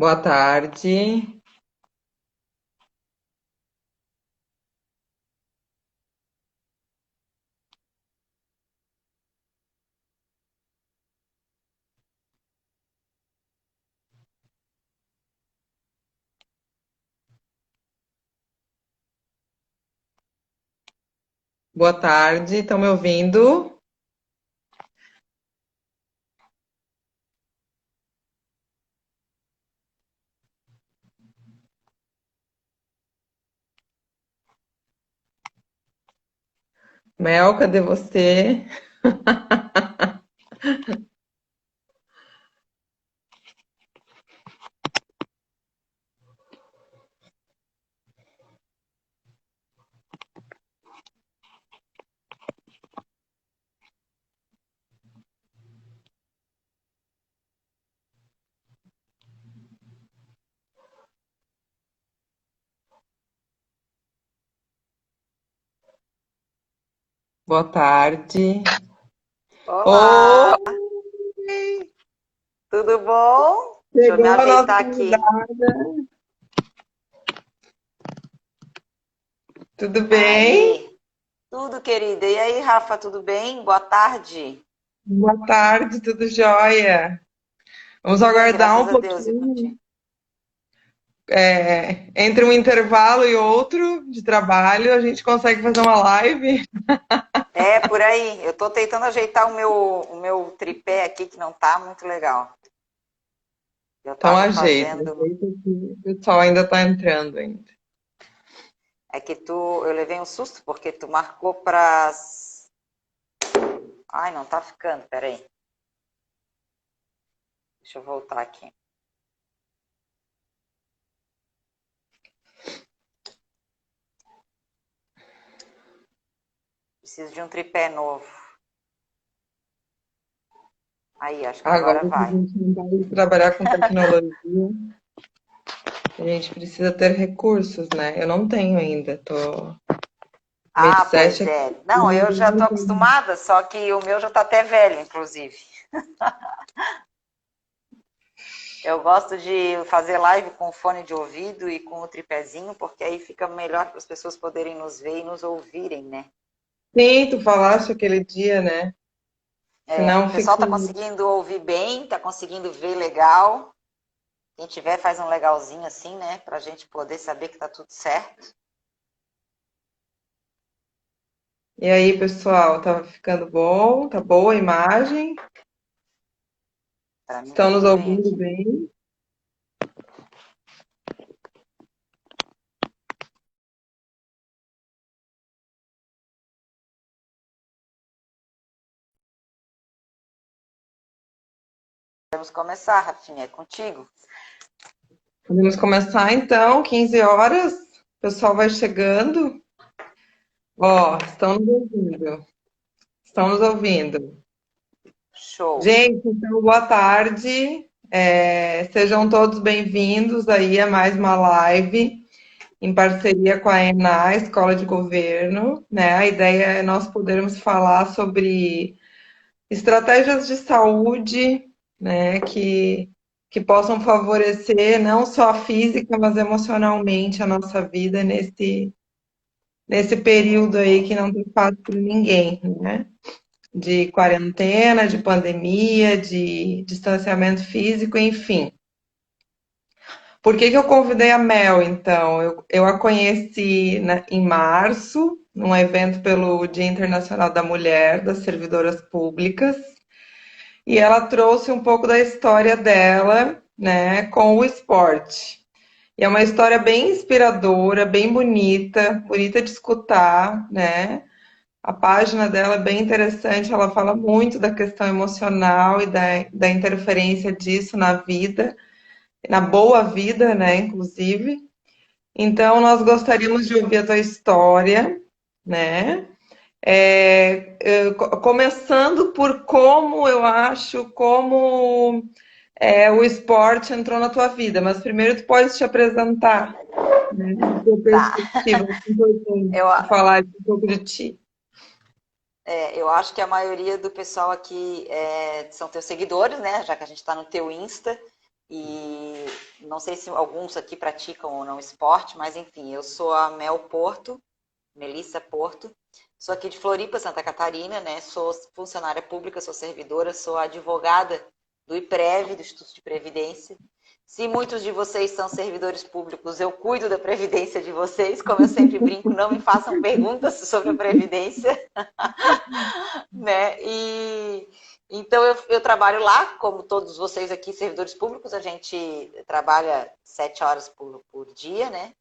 Boa tarde. Boa tarde. Estão me ouvindo? Mel, cadê você? Boa tarde. Olá, Oi, tudo bom? Deixa eu me chegou a nossa ajeitar aqui. convidada. Tudo bem? Aí, tudo querida. E aí, Rafa, tudo bem? Boa tarde. Boa tarde, tudo jóia. Vamos Bem, aguardar um graças a Deus. E pouquinho. contigo? Entre um intervalo e outro de trabalho, a gente consegue fazer uma live. É, por aí. Eu tô tentando ajeitar o meu tripé aqui, que não tá muito legal. Eu Então tava ajeita, fazendo. ajeita que o pessoal ainda está entrando ainda. É que eu levei um susto porque tu marcou para. Ai, não tá ficando, peraí. Deixa eu voltar aqui. Preciso de um tripé novo. Aí, acho que Agora agora que a vai. gente não vai trabalhar com tecnologia, a gente precisa ter recursos, né? Eu não tenho ainda, tô com Ah, headset pois aqui. é. Não, eu já tô acostumada, só que o meu já tá até velho, inclusive. Eu gosto de fazer live com fone de ouvido e com o tripézinho, porque aí fica melhor para as pessoas poderem nos ver e nos ouvirem, né? Sim, tu falaste aquele dia, né? É, o Senão pessoal fica. tá conseguindo ouvir bem, tá conseguindo ver legal. Quem tiver faz um legalzinho assim, né? Pra gente poder saber que tá tudo certo. E aí, pessoal, tá ficando bom? Tá boa a imagem? Para mim tá Estão nos tudo bem ouvindo aqui. bem? Vamos começar, Rafinha, é contigo. Podemos começar então, 15 horas. O pessoal vai chegando. Ó, estão nos ouvindo. Estão nos ouvindo. Show. Gente, então, boa tarde. Sejam todos bem-vindos aí a mais uma live em parceria com a ENA, Escola de Governo, né? A ideia é nós podermos falar sobre estratégias de saúde, né, que possam favorecer não só a física, mas emocionalmente a nossa vida nesse período aí que não tem fácil para ninguém, né? De quarentena, de pandemia, de distanciamento físico, enfim. Por que que eu convidei a Mel, então? Eu a conheci em março, num evento pelo Dia Internacional da Mulher, das Servidoras Públicas, e ela trouxe um pouco da história dela, né, com o esporte. E é uma história bem inspiradora, bem bonita, bonita de escutar, né? A página dela é bem interessante, ela fala muito da questão emocional e da interferência disso na vida, na boa vida, né, inclusive. Então, nós gostaríamos de ouvir a tua história, né? Começando por como eu acho, como o esporte entrou na tua vida, mas primeiro tu pode te apresentar, né, da tua Tá. perspectiva, é importante Eu, falar um pouco de ti. eu acho que a maioria do pessoal aqui são teus seguidores, né? Já que a gente está no teu Insta. E não sei se alguns aqui praticam ou não esporte, mas enfim, eu sou a Melissa Porto, sou aqui de Floripa, Santa Catarina, né? Sou funcionária pública, sou servidora, sou advogada do IPREV, do Instituto de Previdência. Se muitos de vocês são servidores públicos, eu cuido da previdência de vocês, como eu sempre brinco, não me façam perguntas sobre a previdência, né? E então eu trabalho lá, como todos vocês aqui, servidores públicos, a gente trabalha 7 horas por dia, né?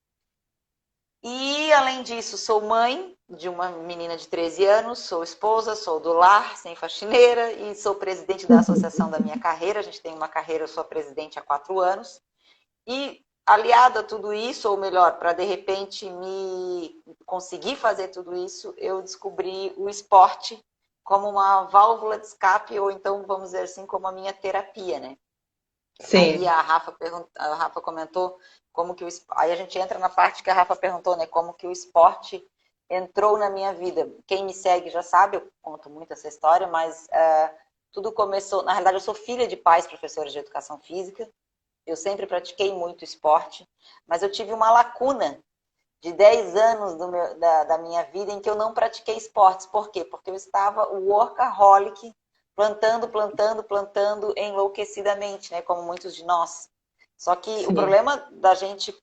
E, além disso, sou mãe de uma menina de 13 anos, sou esposa, sou do lar, sem faxineira, e sou presidente da associação da minha carreira. A gente tem uma carreira, eu sou presidente há 4 anos. E, aliado a tudo isso, ou melhor, para de repente me conseguir fazer tudo isso, eu descobri o esporte como uma válvula de escape, ou então, vamos dizer assim, como a minha terapia, né? Aí Sim. a Rafa comentou como que aí a gente entra na parte que a Rafa perguntou, né? Como que o esporte entrou na minha vida. Quem me segue já sabe, eu conto muito essa história, mas tudo começou. Na realidade, eu sou filha de pais professores de educação física. Eu sempre pratiquei muito esporte, mas eu tive uma lacuna de 10 anos da minha vida em que eu não pratiquei esportes. Por quê? Porque eu estava workaholic, plantando, plantando, plantando enlouquecidamente, né? Como muitos de nós. Só que o Sim. problema da gente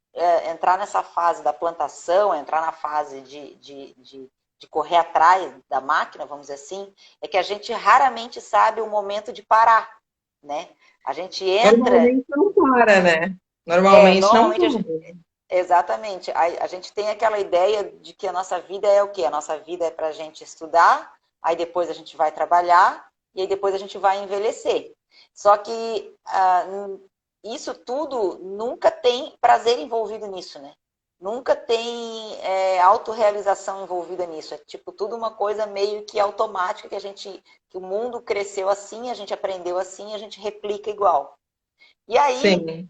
entrar nessa fase da plantação, entrar na fase de correr atrás da máquina, vamos dizer assim, é que a gente raramente sabe o momento de parar, né? A gente entra, Normalmente não para, né? Normalmente não normalmente para. exatamente. A gente tem aquela ideia de que a nossa vida é o quê? A nossa vida é para a gente estudar, aí depois a gente vai trabalhar e aí depois a gente vai envelhecer. Só que isso tudo nunca tem prazer envolvido nisso, né? Nunca tem autorrealização envolvida nisso. É tipo tudo uma coisa meio que automática que o mundo cresceu assim, a gente aprendeu assim, a gente replica igual. E aí Sim.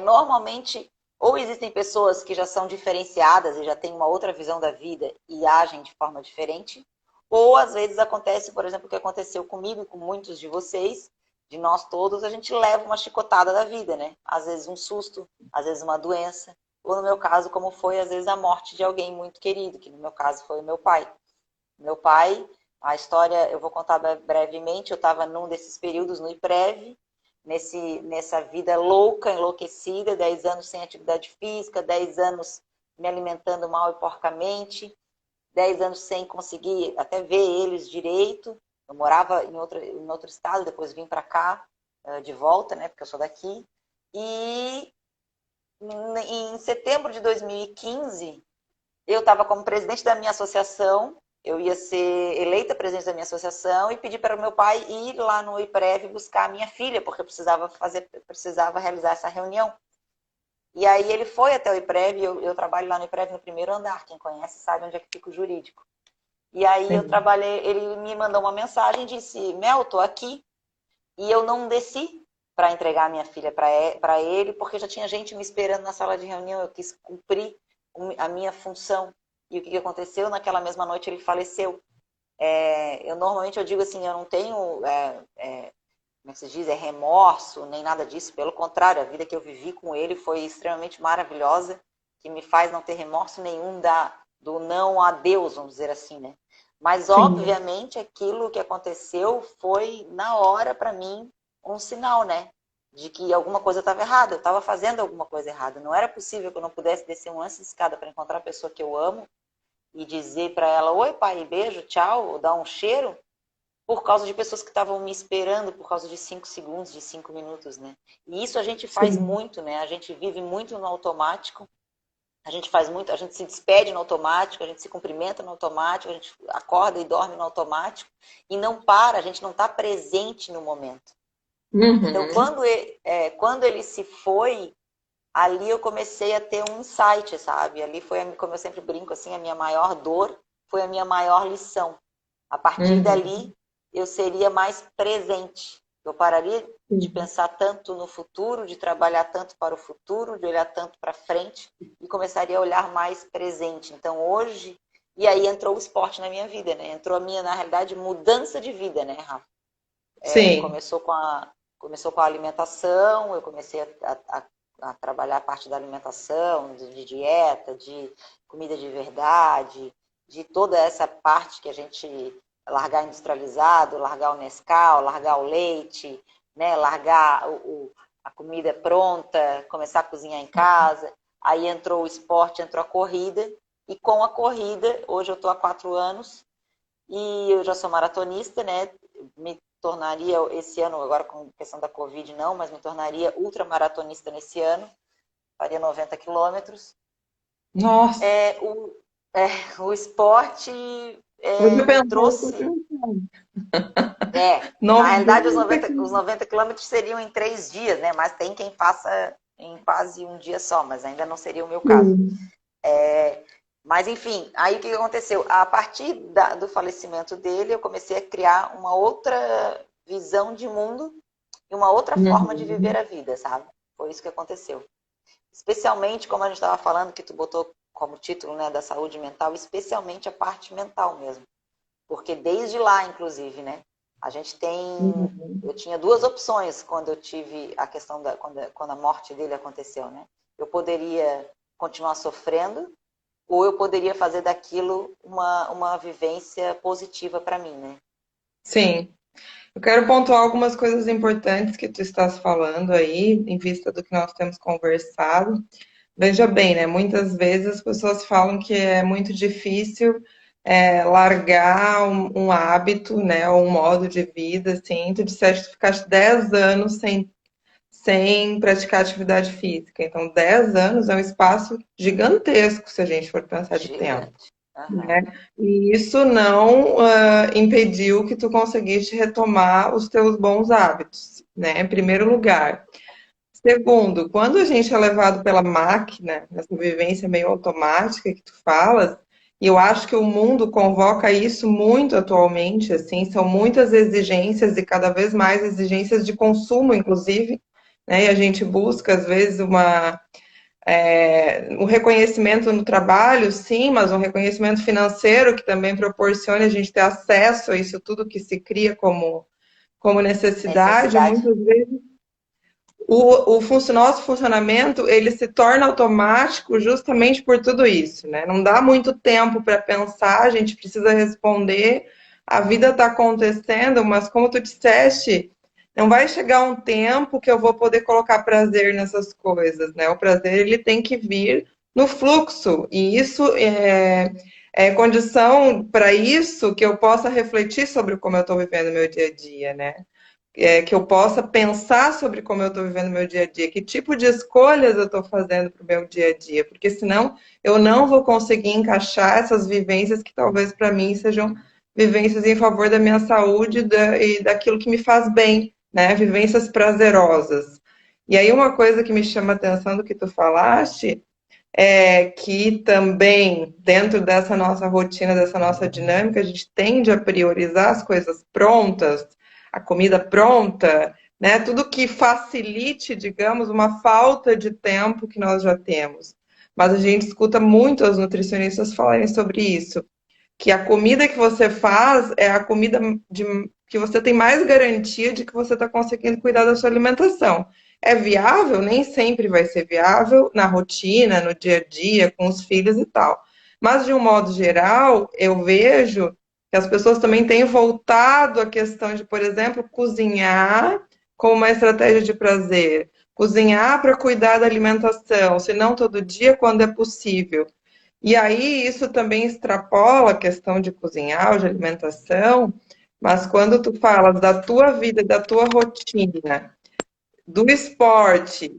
normalmente, ou existem pessoas que já são diferenciadas e já têm uma outra visão da vida e agem de forma diferente, ou às vezes acontece, por exemplo, o que aconteceu comigo e com muitos de vocês, de nós todos, a gente leva uma chicotada da vida, né? Às vezes um susto, às vezes uma doença, ou no meu caso, como foi, às vezes a morte de alguém muito querido, que no meu caso foi o meu pai. Meu pai, a história eu vou contar brevemente, eu estava num desses períodos no IPREV, nessa vida louca, enlouquecida, 10 anos sem atividade física, 10 anos me alimentando mal e porcamente, 10 anos sem conseguir até ver eles direito. Eu morava em outro estado, depois vim para cá de volta, né, porque eu sou daqui. E em setembro de 2015, eu estava como presidente da minha associação, eu ia ser eleita presidente da minha associação e pedi para o meu pai ir lá no IPREV buscar a minha filha, porque eu precisava realizar essa reunião. E aí ele foi até o IPREV, eu trabalho lá no IPREV no primeiro andar, quem conhece sabe onde é que fica o jurídico. E aí eu Sim. trabalhei, ele me mandou uma mensagem e disse, Mel, tô aqui. E eu não desci para entregar a minha filha para ele, porque já tinha gente me esperando na sala de reunião, eu quis cumprir a minha função. E o que aconteceu? Naquela mesma noite ele faleceu. Normalmente eu digo assim, eu não tenho, como é que se diz, remorso, nem nada disso. Pelo contrário, a vida que eu vivi com ele foi extremamente maravilhosa, que me faz não ter remorso nenhum do não a Deus, vamos dizer assim, né? Mas, Sim. obviamente, aquilo que aconteceu foi, na hora, para mim, um sinal, né? De que alguma coisa estava errada, eu estava fazendo alguma coisa errada. Não era possível que eu não pudesse descer um lance de escada para encontrar a pessoa que eu amo e dizer para ela, oi pai, beijo, tchau, ou dar um cheiro, por causa de pessoas que estavam me esperando por causa de 5 segundos, de 5 minutos, né? E isso a gente faz Sim. muito, né? A gente vive muito no automático, a gente faz muito, a gente se despede no automático, a gente se cumprimenta no automático, a gente acorda e dorme no automático e não para, a gente não está presente no momento. Então, Uhum. quando ele se foi, ali eu comecei a ter um insight, sabe? Ali foi, como eu sempre brinco, assim, a minha maior dor foi a minha maior lição. A partir Uhum. dali, eu seria mais presente. Eu pararia de Sim. pensar tanto no futuro, de trabalhar tanto para o futuro, de olhar tanto para frente e começaria a olhar mais presente. Então, hoje, e aí entrou o esporte na minha vida, né? Entrou a minha, na realidade, mudança de vida, né, Rafa? Sim. Começou com a alimentação, eu comecei a a trabalhar a parte da alimentação, de dieta, de comida de verdade, de toda essa parte que a gente largar industrializado, largar o Nescau, largar o leite, né, largar a comida pronta, começar a cozinhar em casa. Aí entrou o esporte, entrou a corrida, e com a corrida, hoje eu estou há 4 anos, e eu já sou maratonista, né? Me tornaria esse ano, agora com questão da Covid não, mas me tornaria ultramaratonista nesse ano, faria 90 quilômetros. Nossa, O esporte hoje eu me pensava, eu tô trouxe. pensando. Na realidade, os 90 90, os quilos. 90 quilômetros seriam em 3 dias, né? Mas tem quem faça em quase um dia só, mas ainda não seria o meu caso. Mas, enfim, aí o que aconteceu? A partir do falecimento dele, eu comecei a criar uma outra visão de mundo e uma outra forma de viver Uhum. a vida, sabe? Foi isso que aconteceu. Especialmente, como a gente estava falando, que tu botou como título, né, da saúde mental, especialmente a parte mental mesmo. Porque desde lá, inclusive, né, a gente tem... Uhum. Eu tinha duas opções quando eu tive a questão quando a morte dele aconteceu, né? Eu poderia continuar sofrendo ou eu poderia fazer daquilo uma vivência positiva para mim, né? Sim. Eu quero pontuar algumas coisas importantes que tu estás falando aí, em vista do que nós temos conversado. Veja bem, né? Muitas vezes as pessoas falam que é muito difícil largar um hábito, né? Ou um modo de vida, assim. Tu disseste que tu ficaste 10 anos sem praticar atividade física. Então, 10 anos é um espaço gigantesco, se a gente for pensar de tempo, Gigante. Uhum. né? E isso não impediu que tu conseguiste retomar os teus bons hábitos, né? Em primeiro lugar. Segundo, quando a gente é levado pela máquina, nessa vivência meio automática que tu falas, e eu acho que o mundo convoca isso muito atualmente, assim, são muitas exigências e cada vez mais exigências de consumo, inclusive, né? E a gente busca, às vezes, um reconhecimento no trabalho, sim, mas um reconhecimento financeiro que também proporcione a gente ter acesso a isso tudo que se cria como necessidade, Necessidade. muitas vezes nosso funcionamento ele se torna automático justamente por tudo isso, né? Não dá muito tempo para pensar, a gente precisa responder, a vida está acontecendo, mas como tu disseste, não vai chegar um tempo que eu vou poder colocar prazer nessas coisas, né? O prazer ele tem que vir no fluxo, e isso é condição para isso que eu possa refletir sobre como eu estou vivendo meu dia a dia, né? Que eu possa pensar sobre como eu estou vivendo meu dia a dia, que tipo de escolhas eu estou fazendo para o meu dia a dia, porque senão eu não vou conseguir encaixar essas vivências que talvez para mim sejam vivências em favor da minha saúde e daquilo que me faz bem, né? Vivências prazerosas. E aí uma coisa que me chama a atenção do que tu falaste é que também dentro dessa nossa rotina, dessa nossa dinâmica, a gente tende a priorizar as coisas prontas, a comida pronta, né? Tudo que facilite, digamos, uma falta de tempo que nós já temos. Mas a gente escuta muito os nutricionistas falarem sobre isso, que a comida que você faz é a comida que você tem mais garantia de que você está conseguindo cuidar da sua alimentação. É viável? Nem sempre vai ser viável na rotina, no dia a dia, com os filhos e tal. Mas, de um modo geral, eu vejo que as pessoas também têm voltado à questão de, por exemplo, cozinhar como uma estratégia de prazer. Cozinhar para cuidar da alimentação, se não todo dia, quando é possível. E aí isso também extrapola a questão de cozinhar ou de alimentação, mas quando tu falas da tua vida, da tua rotina, do esporte,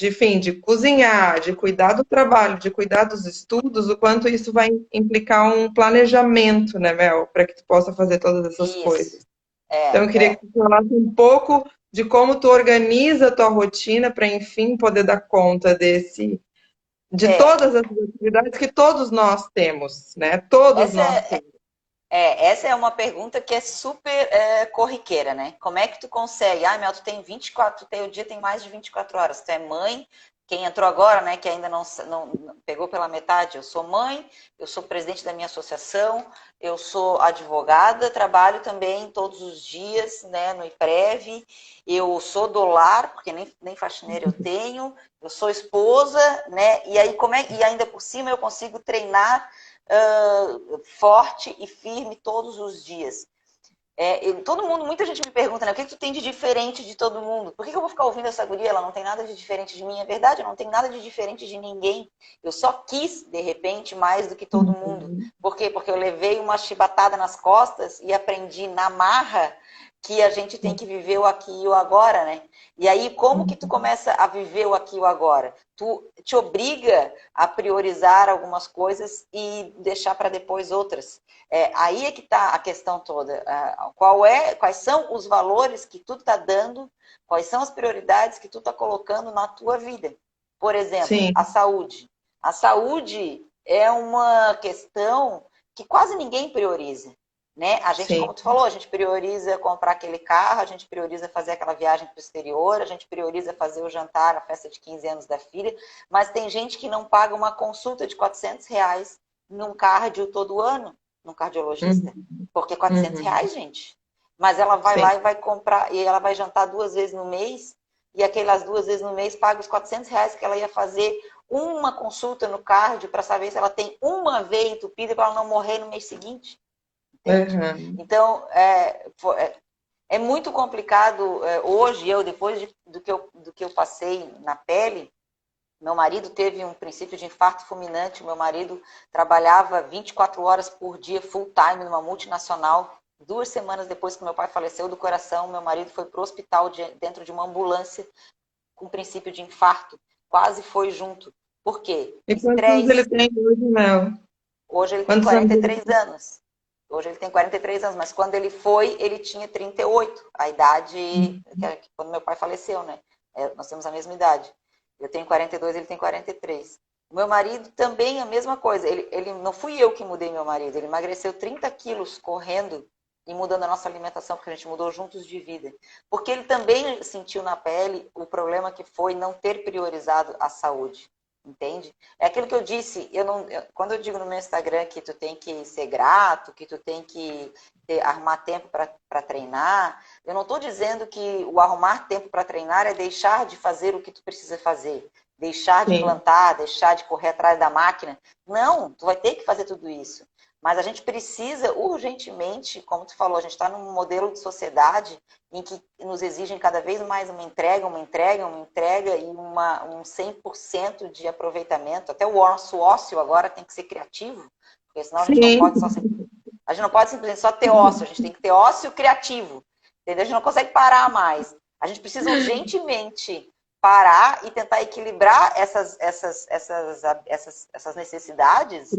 enfim, de cozinhar, de cuidar do trabalho, de cuidar dos estudos, o quanto isso vai implicar um planejamento, né, Mel, para que tu possa fazer todas essas Isso. coisas. Então, eu queria que É. tu falasse um pouco de como tu organiza a tua rotina para, enfim, poder dar conta de É. todas as atividades que todos nós temos, né? Todos Essa nós é, temos. essa é uma pergunta que é super corriqueira, né? Como é que tu consegue? Ah, Mel, tu tem 24, o dia tem mais de 24 horas. Tu é mãe, quem entrou agora, né, que ainda não pegou pela metade, eu sou mãe, eu sou presidente da minha associação, eu sou advogada, trabalho também todos os dias, né, no IPREV, eu sou do lar, porque nem faxineira eu tenho, eu sou esposa, né, e aí e ainda por cima eu consigo treinar forte e firme todos os dias. Todo mundo, muita gente me pergunta, né? O que tu tem de diferente de todo mundo? Por que eu vou ficar ouvindo essa guria? Ela não tem nada de diferente de mim. É verdade, eu não tenho nada de diferente de ninguém. Eu só quis, de repente, mais do que todo mundo. Uhum. Por quê? Porque eu levei uma chibatada nas costas e aprendi na marra que a gente tem que viver o aqui e o agora, né? E aí, como que tu começa a viver o aqui e o agora? Tu te obriga a priorizar algumas coisas e deixar para depois outras. Aí é que está a questão toda. Quais são os valores que tu está dando, quais são as prioridades que tu está colocando na tua vida. Por exemplo, Sim, a saúde. A saúde é uma questão que quase ninguém prioriza. Né? A gente, sim. como tu falou, a gente prioriza comprar aquele carro, a gente prioriza fazer aquela viagem para o exterior, a gente prioriza fazer o jantar, a festa de 15 anos da filha, mas tem gente que não paga uma consulta de R$ 400 num cardio todo ano, num cardiologista. Uhum. Porque R$ 400, Uhum. gente. Mas ela vai Sim. lá e vai comprar, e ela vai jantar 2 vezes no mês, e aquelas 2 vezes no mês paga os R$ 400 que ela ia fazer uma consulta no cardio para saber se ela tem uma veia entupida para ela não morrer no mês seguinte. Entende? Uhum. Então, é muito complicado hoje, depois do que eu passei na pele, meu marido teve um princípio de infarto fulminante, meu marido trabalhava 24 horas por dia, full time, numa multinacional. 2 semanas depois que meu pai faleceu do coração, meu marido foi para o hospital dentro de uma ambulância com princípio de infarto. Quase foi junto. Por quê? E quantos anos ele Estresse. tem hoje, Mel? Hoje ele tem Quantos anos quarenta e ele três anos. Hoje ele tem 43 anos, mas quando ele foi, ele tinha 38. A idade tem? quando meu pai faleceu, né? Nós temos a mesma idade. Eu tenho 42, ele tem 43. O meu marido também a mesma coisa. Ele não fui eu que mudei meu marido. Ele emagreceu 30 quilos correndo e mudando a nossa alimentação, porque a gente mudou juntos de vida. Porque ele também sentiu na pele o problema que foi não ter priorizado a saúde. Entende? É aquilo que eu disse, quando eu digo no meu Instagram que tu tem que ser grato, que tu tem que arrumar tempo para treinar, eu não estou dizendo que o arrumar tempo para treinar é deixar de fazer o que tu precisa fazer, deixar de Sim, plantar, deixar de correr atrás da máquina. Não, tu vai ter que fazer tudo isso. Mas a gente precisa urgentemente, como tu falou, a gente está num modelo de sociedade em que nos exigem cada vez mais uma entrega, uma entrega, uma entrega e um 100% de aproveitamento. Até o nosso ócio agora tem que ser criativo, porque senão a gente não sim. pode a gente não pode simplesmente só ter ócio, a gente tem que ter ócio criativo. Entendeu? A gente não consegue parar mais. A gente precisa urgentemente parar e tentar equilibrar essas necessidades,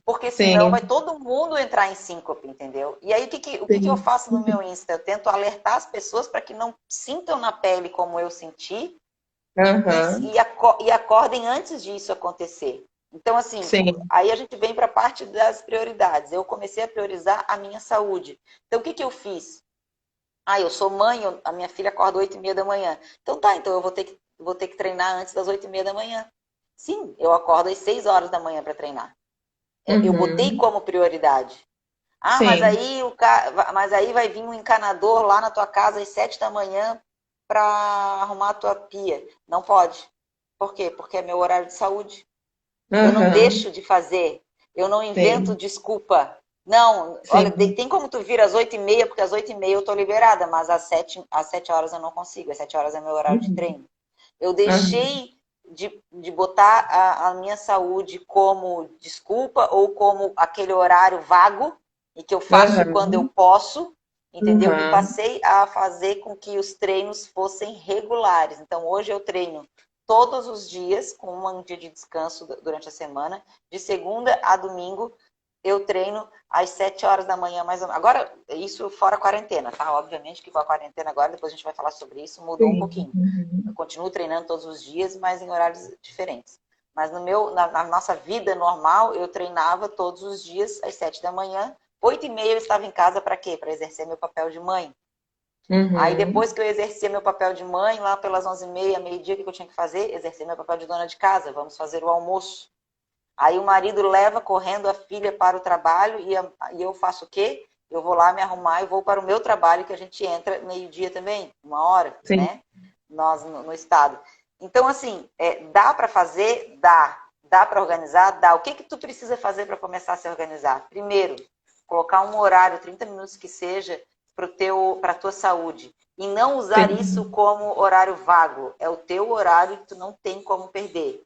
porque senão vai Sim, todo mundo entrar em síncope, entendeu? E aí o que eu sim. faço no meu Insta? Eu tento alertar as pessoas para que não sintam na pele como eu senti Aham. e acordem antes disso acontecer. Então, assim, Sim. aí a gente vem para a parte das prioridades. Eu comecei a priorizar a minha saúde. Então, o que eu fiz? Eu sou mãe, a minha filha acorda 8h30 da manhã. Então tá, então eu vou ter que treinar antes das 8h30 da manhã. Sim, eu acordo às 6 horas da manhã para treinar. Eu botei Uhum. como prioridade. Mas Sim. aí, mas aí vai vir um encanador lá na tua casa às 7 da manhã para arrumar a tua pia. Não pode. Por quê? Porque é meu horário de saúde. Eu não Aham. deixo de fazer. Eu não invento Sim. desculpa. Não, olha, Sim. tem como tu vir às 8h30, porque às 8h30 eu tô liberada, mas às sete horas eu não consigo. Às 7 horas é meu horário de Uhum. treino. Eu Aham. deixei de botar a minha saúde como desculpa ou como aquele horário vago e que eu faço quando eu Aham. posso, entendeu? E Aham. passei a fazer com que os treinos fossem regulares. Então, hoje eu treino todos os dias, com um dia de descanso durante a semana, de segunda a domingo, eu treino às 7 horas da manhã, mais ou menos. Agora, isso fora a quarentena, tá? Obviamente que com a quarentena agora, depois a gente vai falar sobre isso, mudou um Sim. pouquinho. Eu Uhum. continuo treinando todos os dias, mas em horários diferentes. Mas na nossa vida normal, eu treinava todos os dias às 7 da manhã. 8h30 eu estava em casa para quê? Para exercer meu papel de mãe. Aí Uhum. depois que eu exercia meu papel de mãe, lá pelas 11h30, meio-dia, o que eu tinha que fazer? Exercer meu papel de dona de casa, vamos fazer o almoço. Aí o marido leva correndo a filha para o trabalho e eu faço o quê? Eu vou lá me arrumar e vou para o meu trabalho, que a gente entra meio-dia também, 1 hora, Sim, né? Nós no estado. Então, assim, dá para fazer? Dá. Dá para organizar? Dá. O que que tu precisa fazer para começar a se organizar? Primeiro, colocar um horário, 30 minutos que seja, para a tua saúde. E não usar isso sim. como horário vago. É o teu horário que tu não tem como perder.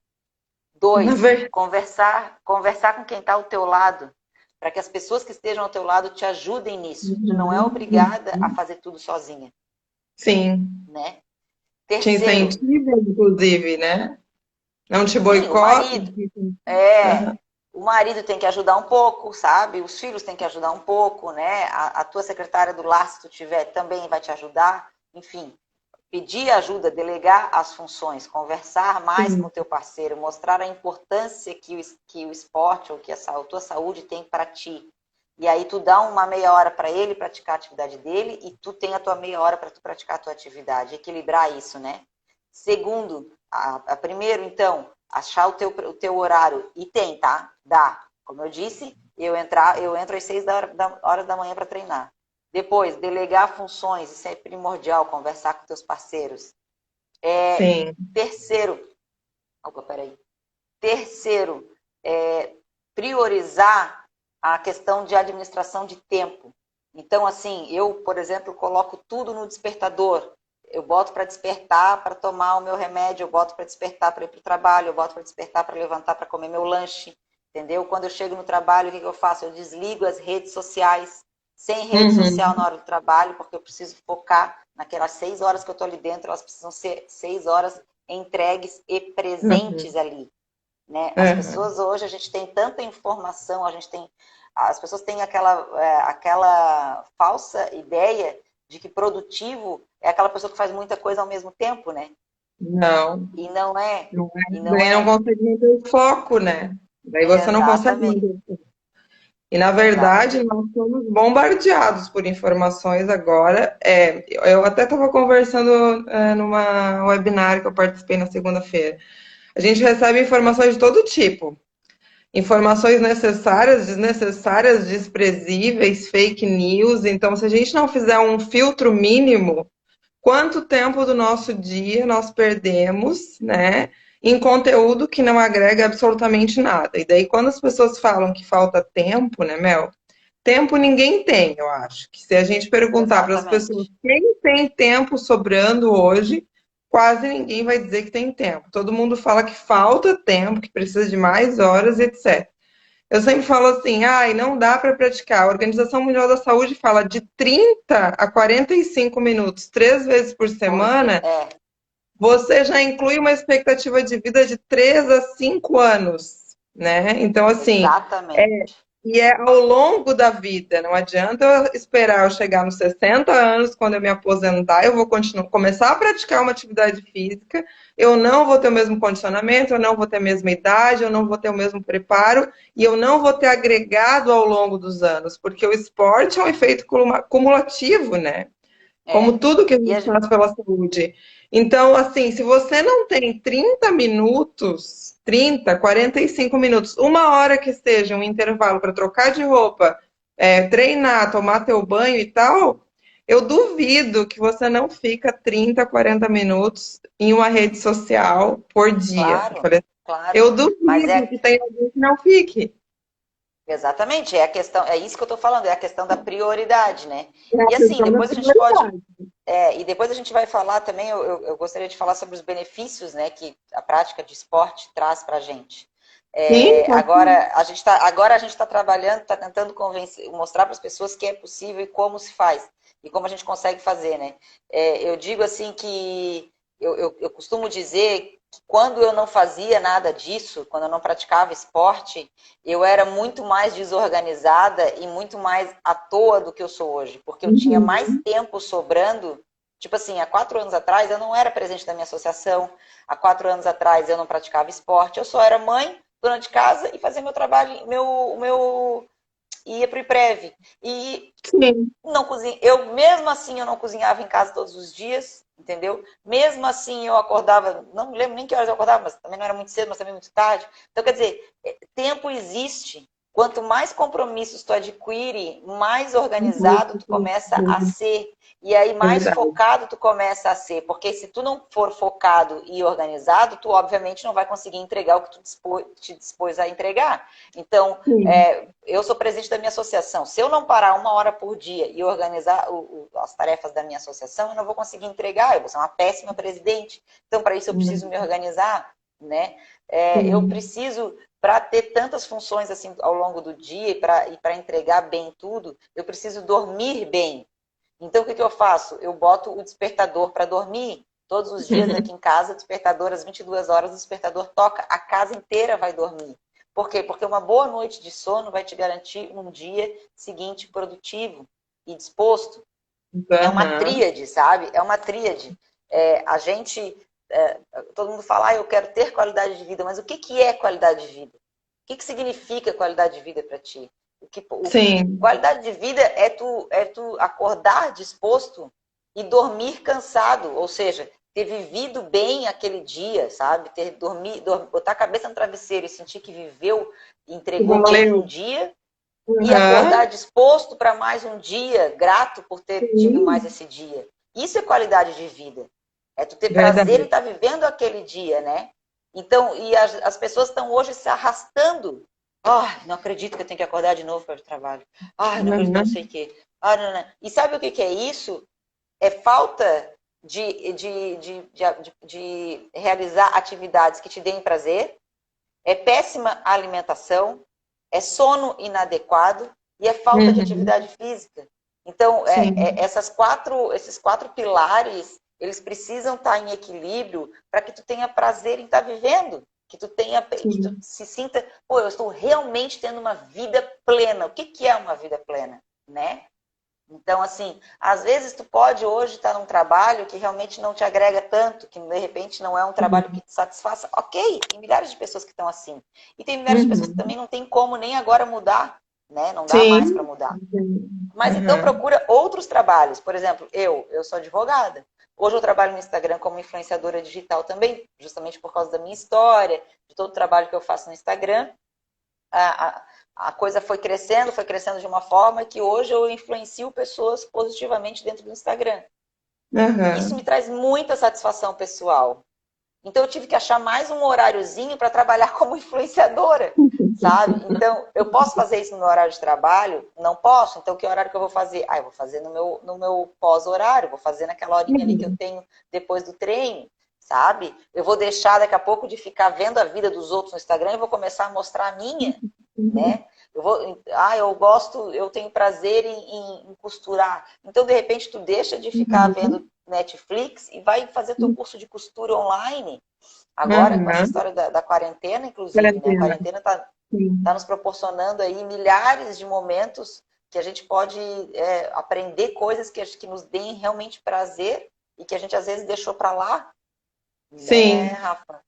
Na 2, verdade, conversar com quem está ao teu lado, para que as pessoas que estejam ao teu lado te ajudem nisso. Tu não é obrigada a fazer tudo sozinha, sim. né? Te Terceiro, incentiva, inclusive, né? Não te sim, o boicota. marido. Aham. O marido tem que ajudar um pouco, sabe? Os filhos têm que ajudar um pouco, né? A tua secretária do lar, se tu tiver, também vai te ajudar. Enfim, pedir ajuda, delegar as funções, conversar mais com Sim. o teu parceiro, mostrar a importância que o esporte ou que a tua saúde tem para ti. E aí tu dá uma meia hora para ele praticar a atividade dele e tu tem a tua meia hora para tu praticar a tua atividade. Equilibrar isso, né? Segundo, primeiro, então, achar o teu horário. E tem, tá? Dá. Como eu disse, eu entro às 6 horas da manhã para treinar. Depois, delegar funções, isso é primordial, conversar com teus parceiros. Sim. Terceiro, opa, peraí. Terceiro, priorizar a questão de administração de tempo. Então, assim, eu, por exemplo, coloco tudo no despertador. Eu boto para despertar para tomar o meu remédio, eu boto para despertar para ir para o trabalho, eu boto para despertar para levantar para comer meu lanche, entendeu? Quando eu chego no trabalho, o que eu faço? Eu desligo as redes sociais, sem rede social na Uhum. hora do trabalho, porque eu preciso focar naquelas 6 horas que eu estou ali dentro, elas precisam ser 6 horas entregues e presentes Uhum. ali, né? As Uhum. pessoas hoje, a gente tem tanta informação, as pessoas têm aquela falsa ideia de que produtivo é aquela pessoa que faz muita coisa ao mesmo tempo, né? Não, E não é, não é. e não Daí não é. consegue manter o foco, né? Daí você não consegue Exatamente, manter o foco. E, na verdade, exatamente. nós somos bombardeados por informações agora. Eu até estava conversando numa webinar que eu participei na segunda-feira. A gente recebe informações de todo tipo. Informações necessárias, desnecessárias, desprezíveis, fake news. Então, se a gente não fizer um filtro mínimo, quanto tempo do nosso dia nós perdemos, né, em conteúdo que não agrega absolutamente nada. E daí, quando as pessoas falam que falta tempo, né, Mel? Tempo ninguém tem, eu acho. Que se a gente perguntar para as pessoas Exatamente. quem tem tempo sobrando hoje, quase ninguém vai dizer que tem tempo. Todo mundo fala que falta tempo, que precisa de mais horas, etc. Eu sempre falo assim, ai, não dá para praticar. A Organização Mundial da Saúde fala de 30 a 45 minutos, 3 vezes por Por dia. semana, você já inclui uma expectativa de vida de 3 a 5 anos, né? Então, assim, Exatamente. e é ao longo da vida, não adianta eu esperar eu chegar nos 60 anos, quando eu me aposentar, eu vou continuar, começar a praticar uma atividade física, eu não vou ter o mesmo condicionamento, eu não vou ter a mesma idade, eu não vou ter o mesmo preparo, e eu não vou ter agregado ao longo dos anos, porque o esporte é um efeito cumulativo, né? Como É. tudo que a E gente faz pela saúde. Então, assim, se você não tem 30 minutos, 30, 45 minutos, 1 hora que seja um intervalo para trocar de roupa, treinar, tomar teu banho e tal, eu duvido que você não fica 30, 40 minutos em uma rede social por dia. claro, claro. Eu Mas duvido que tenha alguém que não fique. exatamente, é a questão, é isso que eu estou falando, é a questão da prioridade, né? É E a assim, questão da depois a gente pode, prioridade. e depois a gente vai falar também, eu gostaria de falar sobre os benefícios, né, que a prática de esporte traz para a gente. Sim, Agora a gente está trabalhando, está tentando convencer, mostrar para as pessoas que é possível e como se faz, e como a gente consegue fazer, né? Eu digo assim que eu costumo dizer que quando eu não fazia nada disso, quando eu não praticava esporte, eu era muito mais desorganizada e muito mais à toa do que eu sou hoje, porque eu tinha mais uhum. tempo sobrando. Tipo assim, há 4 anos atrás eu não era presidente da minha associação, há 4 anos atrás eu não praticava esporte, eu só era mãe, dona de casa e fazia meu trabalho, e ia para o IPREV. E Sim. não cozinha. Eu, mesmo assim, eu não cozinhava em casa todos os dias, entendeu? Mesmo assim, eu acordava, não me lembro nem que horas eu acordava, mas também não era muito cedo, mas também muito tarde. Então, quer dizer, tempo existe. Quanto mais compromissos tu adquire, mais organizado tu começa a ser. E aí, mais Verdade. focado tu começa a ser. Porque se tu não for focado e organizado, tu obviamente não vai conseguir entregar o que tu te dispôs a entregar. Então, Sim. eu sou presidente da minha associação. Se eu não parar 1 hora por dia e organizar as tarefas da minha associação, eu não vou conseguir entregar. Eu vou ser uma péssima presidente. Então, para isso, eu preciso me organizar, né? Eu Sim. preciso, para ter tantas funções assim ao longo do dia e para entregar bem tudo, eu preciso dormir bem. Então, o que eu faço? Eu boto o despertador para dormir. Todos os dias aqui em casa, despertador às 22 horas, o despertador toca, a casa inteira vai dormir. Por quê? Porque uma boa noite de sono vai te garantir um dia seguinte produtivo e disposto. É uma Aham. tríade, sabe? É uma tríade. A gente, todo mundo fala, eu quero ter qualidade de vida, mas o que é qualidade de vida? O que significa qualidade de vida para ti? Sim. Qualidade de vida é tu acordar disposto e dormir cansado, ou seja, ter vivido bem aquele dia, sabe? Ter dormido, botar a cabeça no travesseiro e sentir que viveu, entregou bem Valeu. um dia e Aham. acordar disposto para mais um dia, grato por ter tido mais Sim. esse dia. Isso é qualidade de vida. É tu ter prazer em Verdade. estar vivendo aquele dia, né? Então, e as pessoas estão hoje se arrastando. Não acredito que eu tenho que acordar de novo para o trabalho. Não acredito, não Aham. sei o quê. Não, não. E sabe o que é isso? É falta de realizar atividades que te deem prazer, é péssima alimentação, é sono inadequado e é falta de Uhum. atividade física. Então, Sim. esses quatro pilares, eles precisam estar em equilíbrio para que tu tenha prazer em estar vivendo, que tu Sim. se sinta, eu estou realmente tendo uma vida plena. O que é uma vida plena, né? Então, assim, às vezes tu pode hoje estar num trabalho que realmente não te agrega tanto, que de repente não é um trabalho que te satisfaça. Ok, tem milhares de pessoas que estão assim. E tem milhares de pessoas que Uhum. também não tem como nem agora mudar, né? Não dá mais para Sim. mudar. Mas então Aham. procura outros trabalhos. Por exemplo, eu sou advogada. Hoje eu trabalho no Instagram como influenciadora digital também, justamente por causa da minha história, de todo o trabalho que eu faço no Instagram. A, a coisa foi crescendo de uma forma que hoje eu influencio pessoas positivamente dentro do Instagram. Isso me Aham. traz muita satisfação pessoal. Então eu tive que achar mais um horáriozinho para trabalhar como influenciadora, sabe? Então, eu posso fazer isso no meu horário de trabalho? Não posso. Então, que horário que eu vou fazer? Eu vou fazer no meu pós-horário, vou fazer naquela horinha ali que eu Uhum. tenho depois do treino, sabe? Eu vou deixar daqui a pouco de ficar vendo a vida dos outros no Instagram e vou começar a mostrar a minha, né? Eu tenho prazer em costurar. Então, de repente, tu deixa de ficar vendo Uhum. Netflix e vai fazer teu curso de costura online. Agora, com essa Aham. história da quarentena, inclusive, né? A Quarentena. quarentena tá Sim. nos proporcionando aí milhares de momentos que a gente pode aprender coisas que nos deem realmente prazer e que a gente às vezes deixou para lá, né, Sim. Rafa?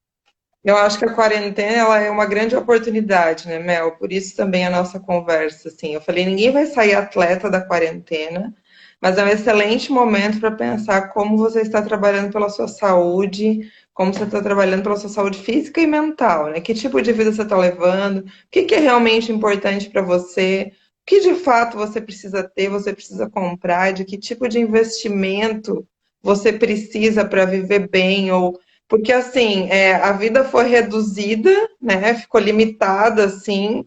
Eu acho que a quarentena ela é uma grande oportunidade, né, Mel? Por isso também a nossa conversa, assim. Eu falei, ninguém vai sair atleta da quarentena, mas é um excelente momento para pensar como você está trabalhando pela sua saúde, como você está trabalhando pela sua saúde física e mental, né? Que tipo de vida você está levando? O que que é realmente importante para você? O que de fato você precisa ter, você precisa comprar? De que tipo de investimento você precisa para viver bem ou porque assim, a vida foi reduzida, né? Ficou limitada assim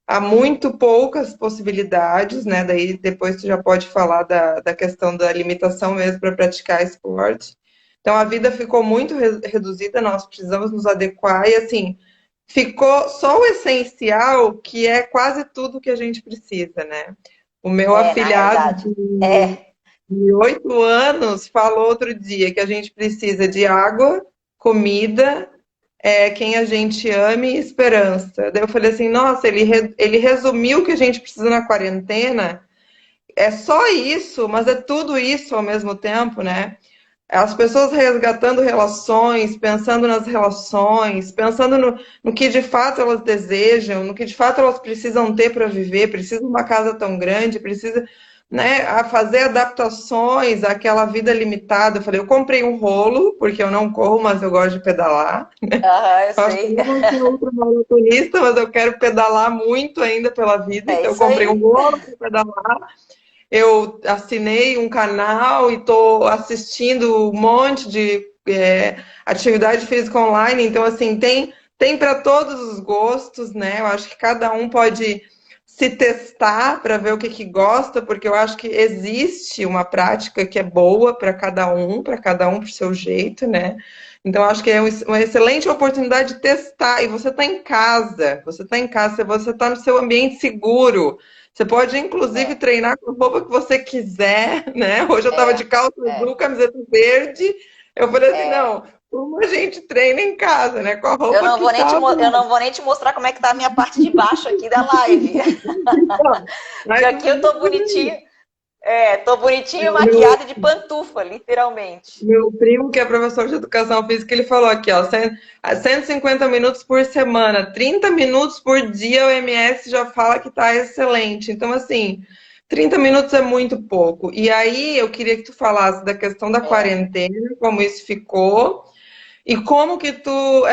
a muito poucas possibilidades, né? Daí depois tu já pode falar da questão da limitação mesmo para praticar esporte. Então a vida ficou muito reduzida, nós precisamos nos adequar e assim, ficou só o essencial, que é quase tudo que a gente precisa, né? O meu Na afilhado realidade. É, de 8 anos falou outro dia que a gente precisa de água, comida, quem a gente ama e esperança. Daí eu falei assim, nossa, ele resumiu o que a gente precisa na quarentena. É só isso, mas é tudo isso ao mesmo tempo, né? as pessoas resgatando relações, pensando nas relações, pensando no que de fato elas desejam, no que de fato elas precisam ter para viver, precisa de uma casa tão grande, precisa, né, a fazer adaptações àquela vida limitada. Eu falei, eu comprei um rolo, porque eu não corro, mas eu gosto de pedalar. Aham, eu Eu acho que eu sei. não vou ser ultramaratonista, mas eu quero pedalar muito ainda pela vida, É então eu isso comprei um aí. rolo para pedalar. Eu assinei um canal e estou assistindo um monte de atividade física online. Então, assim, tem para todos os gostos, né? Eu acho que cada um pode se testar para ver o que, que gosta, porque eu acho que existe uma prática que é boa para cada um pro seu jeito, né? Então, eu acho que é uma excelente oportunidade de testar. E você está em casa, você está no seu ambiente seguro. Você pode, inclusive, É, treinar com a roupa que você quiser, né? Hoje eu estava de é, calça é, azul, camiseta verde. Eu falei assim, é. não, como a gente treina em casa, né? Com a Eu roupa não que vou nem te, cabe. eu não vou nem te mostrar como é que tá a minha parte de baixo aqui da live. Então, Porque mas aqui eu tô bonitinho, tô bonitinho meu, maquiada de pantufa, literalmente. meu primo, que é professor de educação física, ele falou aqui, ó, 150 minutos por semana, 30 minutos por dia, o MS já fala que tá excelente. Então, assim, 30 minutos é muito pouco. E aí, eu queria que tu falasse da questão da É, quarentena, como isso ficou, e como que tu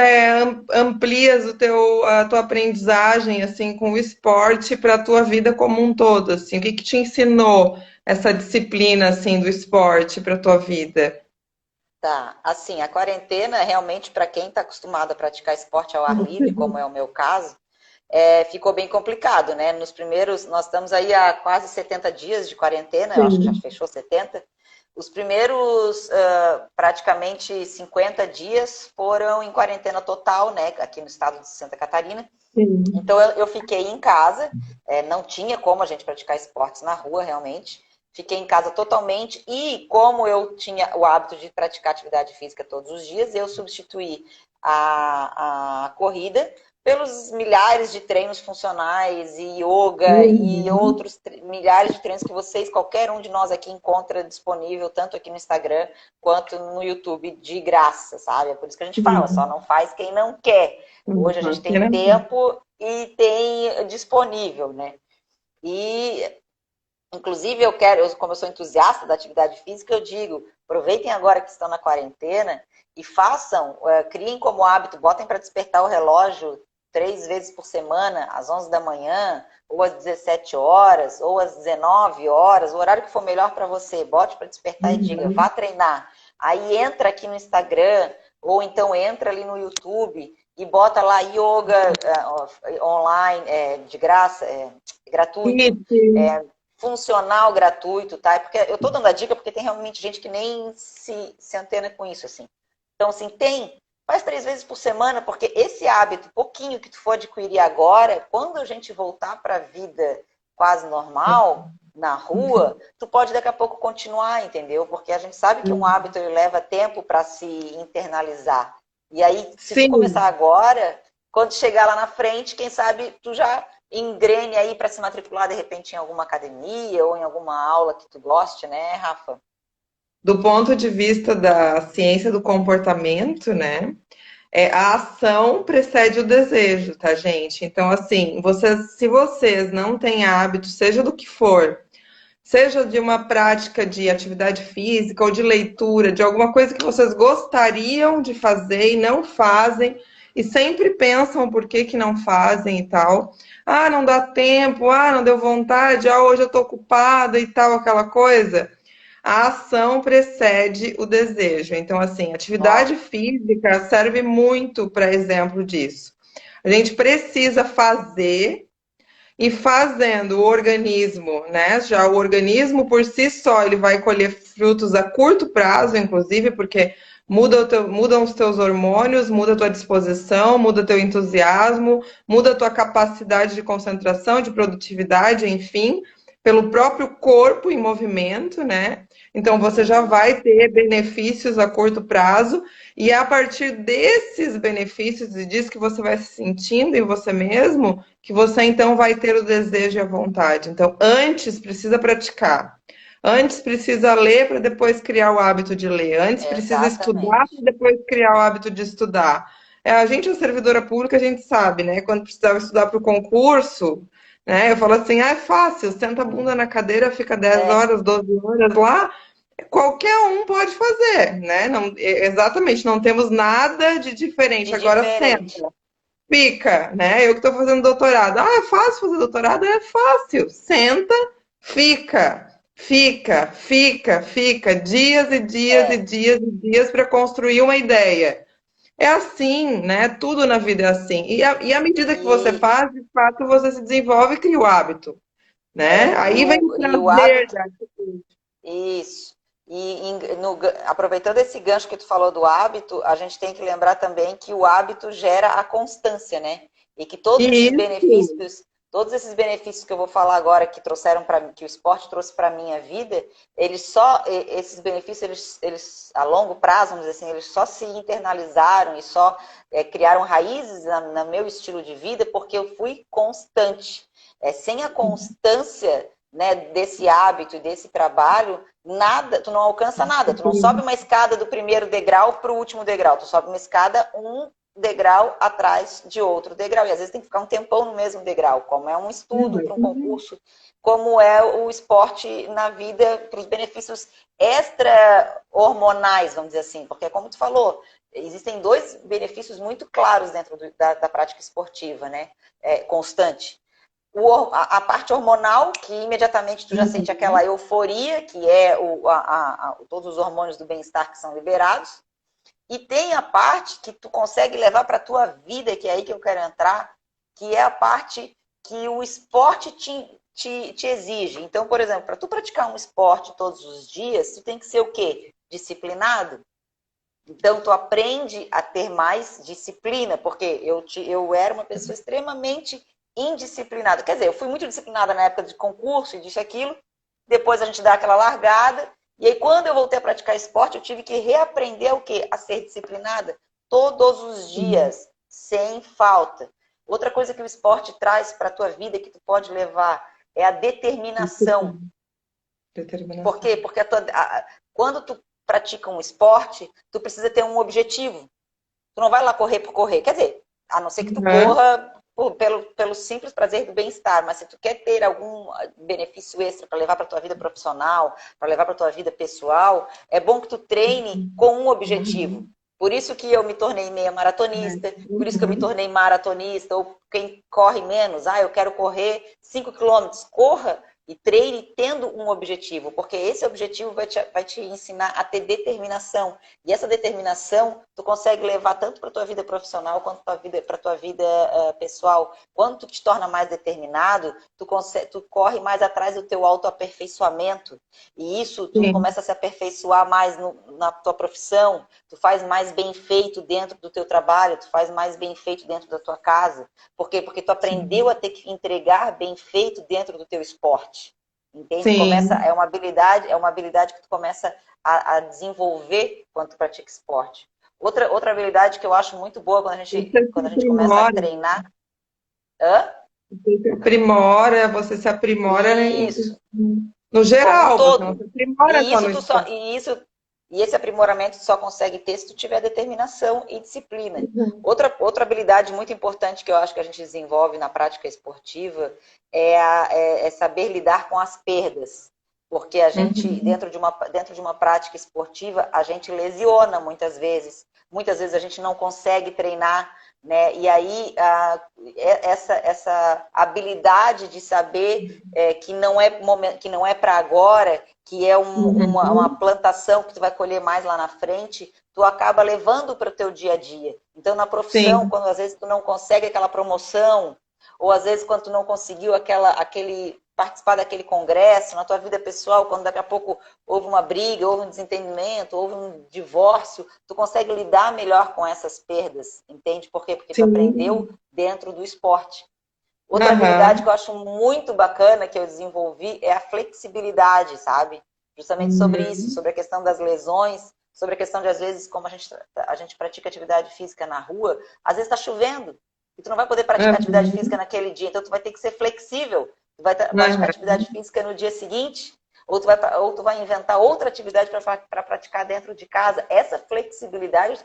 amplias a tua aprendizagem assim com o esporte para a tua vida como um todo, assim, o que que te ensinou essa disciplina assim do esporte para a tua vida? tá. Assim, a quarentena realmente para quem está acostumado a praticar esporte ao ar livre, como é o meu caso, ficou bem complicado, né? Nos primeiros, nós estamos aí há quase 70 dias de quarentena, eu acho que já Sim, fechou 70. Os primeiros praticamente 50 dias foram em quarentena total, né? Aqui no estado de Santa Catarina. sim. Então eu fiquei em casa, não tinha como a gente praticar esportes na rua realmente. Fiquei em casa totalmente e como eu tinha o hábito de praticar atividade física todos os dias, eu substituí a corrida pelos milhares de treinos funcionais e yoga e Uhum. outros milhares de treinos que vocês, qualquer um de nós aqui encontra disponível, tanto aqui no Instagram quanto no YouTube, de graça, sabe? É por isso que a gente fala, só Sim. não faz quem não quer. Hoje a gente tem Uhum. tempo e tem disponível, né? E, inclusive, como eu sou entusiasta da atividade física, eu digo, aproveitem agora que estão na quarentena e façam, criem como hábito, botem para despertar o relógio 3 vezes por semana, às 11 da manhã, ou às 17 horas, ou às 19 horas, o horário que for melhor para você, bote para despertar e diga, vá Uhum. treinar. Aí entra aqui no Instagram, ou então entra ali no YouTube e bota lá yoga online, de graça, gratuito, Isso. funcional gratuito, tá? Porque eu tô dando a dica porque tem realmente gente que nem se antena com isso, assim. Então, assim, faz 3 vezes por semana, porque esse hábito, pouquinho que tu for adquirir agora, quando a gente voltar para a vida quase normal, na rua, tu pode daqui a pouco continuar, entendeu? Porque a gente sabe que um hábito ele leva tempo para se internalizar. E aí, se tu começar Sim. agora, quando chegar lá na frente, quem sabe tu já engrene aí para se matricular de repente em alguma academia ou em alguma aula que tu goste, né, Rafa? Do ponto de vista da ciência do comportamento, né? A ação precede o desejo, tá, gente? Então, assim, se vocês não têm hábito, seja do que for, seja de uma prática de atividade física ou de leitura, de alguma coisa que vocês gostariam de fazer e não fazem, e sempre pensam por que que não fazem e tal. Ah, não dá tempo, ah, não deu vontade, ah, hoje eu tô ocupada e tal, aquela coisa. A ação precede o desejo. Então, assim, Ó, atividade física serve muito para exemplo disso. A gente precisa fazer e fazendo o organismo, né? Já o organismo por si só, ele vai colher frutos a curto prazo, inclusive, porque mudam os teus hormônios, muda a tua disposição, muda teu entusiasmo, muda a tua capacidade de concentração, de produtividade, enfim, pelo próprio corpo em movimento, né? Então você já uhum. vai ter benefícios a curto prazo, e a partir desses benefícios e disso que você vai se sentindo em você mesmo, que você então vai ter o desejo e a vontade. Então, antes precisa praticar. Antes precisa ler para depois criar o hábito de ler. Antes precisa estudar Exatamente. para depois criar o hábito de estudar. A gente é servidora pública, a gente sabe, né? Quando precisava estudar para o concurso, né? Eu falo assim, é fácil, senta a bunda na cadeira, fica 10 É, horas, 12 horas lá, qualquer um pode fazer, né? Não, exatamente, não temos nada de diferente. de Agora diferente. senta, fica, né? Eu que estou fazendo doutorado. Ah, é fácil fazer doutorado? É fácil. Senta, fica, fica, dias e dias e É. dias e dias para construir uma ideia. É assim, né? Tudo na vida é assim. E à medida que você E, faz, de fato, você se desenvolve e cria o hábito, né? é, e, Aí vem o o, e o prazer hábito, da atitude. isso. Aproveitando esse gancho que tu falou do hábito, a gente tem que lembrar também que o hábito gera a constância, né? E que Isso. todos esses benefícios que eu vou falar agora que trouxeram para que o esporte trouxe para minha vida, eles só esses benefícios eles a longo prazo, vamos dizer assim, eles só se internalizaram e só criaram raízes no meu estilo de vida porque eu fui constante. Sem a constância, né, desse hábito e desse trabalho, nada, tu não alcança nada. Tu não sobe uma escada do primeiro degrau para o último degrau. Tu sobe uma escada um degrau atrás de outro degrau. E às vezes tem que ficar um tempão no mesmo degrau, como é um estudo para um concurso, como é o esporte na vida, para os benefícios extra-hormonais, vamos dizer assim. Porque, como tu falou, existem dois benefícios muito claros dentro da prática esportiva, né? Constante. A parte hormonal, que imediatamente tu já sente aquela euforia, que é todos os hormônios do bem-estar que são liberados. E tem a parte que tu consegue levar para a tua vida, que é aí que eu quero entrar, que é a parte que o esporte te exige. Então, por exemplo, para tu praticar um esporte todos os dias, tu tem que ser o quê? Disciplinado. Então, tu aprende a ter mais disciplina, porque eu era uma pessoa extremamente indisciplinada. Quer dizer, eu fui muito disciplinada na época de concurso e disso e aquilo, depois a gente dá aquela largada, e aí quando eu voltei a praticar esporte, eu tive que reaprender o quê? A ser disciplinada todos os dias, sem falta. Outra coisa que o esporte traz para a tua vida, que tu pode levar, é a determinação. Por Determinação. quê? Porque quando tu pratica um esporte, tu precisa ter um objetivo. Tu não vai lá correr por correr. Quer dizer, a não ser que tu Uhum. corra pelo simples prazer do bem-estar, mas se tu quer ter algum benefício extra para levar para tua vida profissional, para levar para tua vida pessoal, é bom que tu treine com um objetivo. Por isso que eu me tornei meia maratonista, por isso que eu me Uhum. tornei maratonista, ou quem corre menos, eu quero correr 5 quilômetros, corra e treine tendo um objetivo, porque esse objetivo vai te ensinar a ter determinação. E essa determinação tu consegue levar tanto para a tua vida profissional quanto para a tua vida pessoal. Quando tu te torna mais determinado, tu corre mais atrás do teu autoaperfeiçoamento. E isso, tu Sim, começa a se aperfeiçoar mais na tua profissão, tu faz mais bem feito dentro do teu trabalho, tu faz mais bem feito dentro da tua casa. Por quê? Porque tu aprendeu sim, a ter que entregar bem feito dentro do teu esporte. Entende? sim. É uma habilidade que tu começa a desenvolver quando tu pratica esporte. Outra habilidade que eu acho muito boa Você se quando a gente começa a aprimora, treinar. Hã? você se aprimora Isso. no Como um geral, você não todo. se aprimora E só isso no tu só, esporte. e esse aprimoramento tu só consegue ter se tu tiver determinação e disciplina. Uhum. Outra habilidade muito importante que eu acho que a gente desenvolve na prática esportiva é saber lidar com as perdas. Porque a gente, Uhum. dentro de uma prática esportiva, a gente lesiona muitas vezes. Muitas vezes a gente não consegue treinar, né? E aí essa habilidade de saber que não é para agora, que é uma Uhum. plantação que tu vai colher mais lá na frente, tu acaba levando para o teu dia a dia. Então, na profissão, Sim, quando às vezes tu não consegue aquela promoção, ou às vezes quando tu não conseguiu aquele participar daquele congresso, na tua vida pessoal, quando daqui a pouco houve uma briga, houve um desentendimento, houve um divórcio, tu consegue lidar melhor com essas perdas, entende? Por quê? Porque tu aprendeu sim. dentro do esporte. Outra habilidade que Aham. eu acho muito bacana que eu desenvolvi é a flexibilidade, sabe? Justamente sobre isso, Uhum. sobre a questão das lesões, sobre a questão de, às vezes, como a gente pratica atividade física na rua, às vezes está chovendo, e tu não vai poder praticar atividade física Uhum. naquele dia, então tu vai ter que ser flexível. Tu vai praticar Aham. atividade física no dia seguinte, ou tu vai inventar outra atividade para praticar dentro de casa. Essa flexibilidade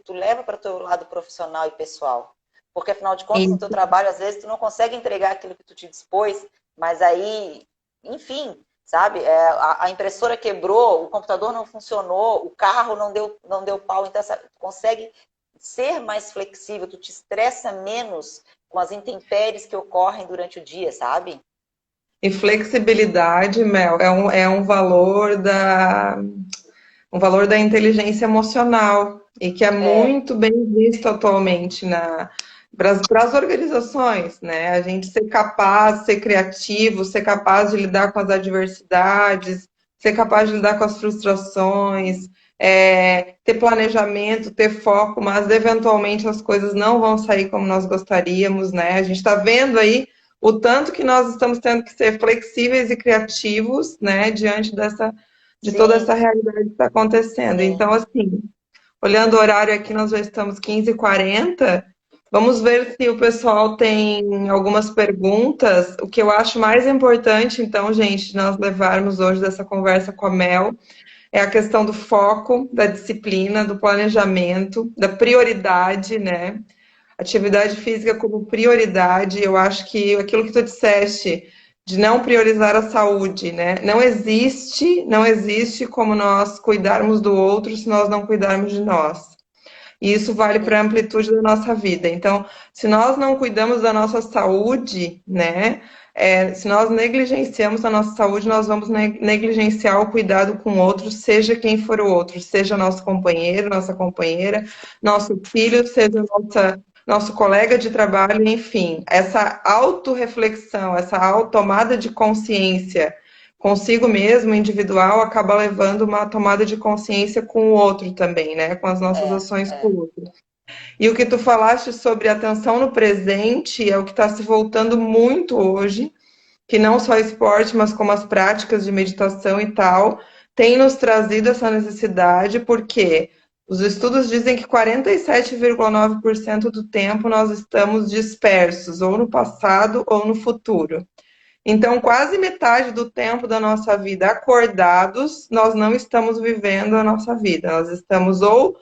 tu leva para o teu lado profissional e pessoal. Porque, afinal de contas, no teu trabalho, às vezes, tu não consegue entregar aquilo que tu te dispôs, mas aí, enfim, sabe? A impressora quebrou, o computador não funcionou, o carro não deu pau, então tu consegue ser mais flexível, tu te estressa menos com as intempéries que ocorrem durante o dia, sabe? E flexibilidade, Mel, um valor da inteligência emocional e que é É, muito bem visto atualmente para as organizações, né? A gente ser capaz, ser criativo, ser capaz de lidar com as adversidades, ser capaz de lidar com as frustrações, ter planejamento, ter foco, mas eventualmente as coisas não vão sair como nós gostaríamos, né? A gente está vendo aí o tanto que nós estamos tendo que ser flexíveis e criativos, né, diante de toda essa sim, realidade que está acontecendo. sim. Então, assim, olhando o horário aqui, nós já estamos 15h40. Vamos ver se o pessoal tem algumas perguntas. O que eu acho mais importante, então, gente, nós levarmos hoje dessa conversa com a Mel, é a questão do foco, da disciplina, do planejamento, da prioridade, né? Atividade física como prioridade, eu acho que aquilo que tu disseste de não priorizar a saúde, né? Não existe como nós cuidarmos do outro se nós não cuidarmos de nós. E isso vale para a amplitude da nossa vida. Então, se nós não cuidamos da nossa saúde, né? Se nós negligenciamos a nossa saúde, nós vamos negligenciar o cuidado com o outro, seja quem for o outro, seja nosso companheiro, nossa companheira, nosso filho, seja nosso colega de trabalho, enfim. Essa autorreflexão, essa tomada de consciência consigo mesmo, individual, acaba levando uma tomada de consciência com o outro também, né? Com as nossas É, ações com é. o outro. E o que tu falaste sobre atenção no presente é o que está se voltando muito hoje, que não só esporte, mas como as práticas de meditação e tal, tem nos trazido essa necessidade, porque os estudos dizem que 47,9% do tempo nós estamos dispersos, ou no passado ou no futuro. Então, quase metade do tempo da nossa vida acordados, nós não estamos vivendo a nossa vida. Nós estamos ou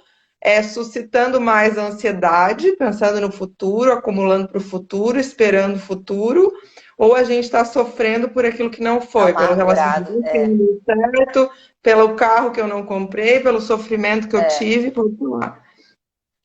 suscitando mais ansiedade, pensando no futuro, acumulando para o futuro, esperando o futuro, ou a gente está sofrendo por aquilo que não foi, pelo Amargurado, relacionamento que não deu certo, pelo carro que eu não comprei, pelo sofrimento que eu é. tive. Pode falar.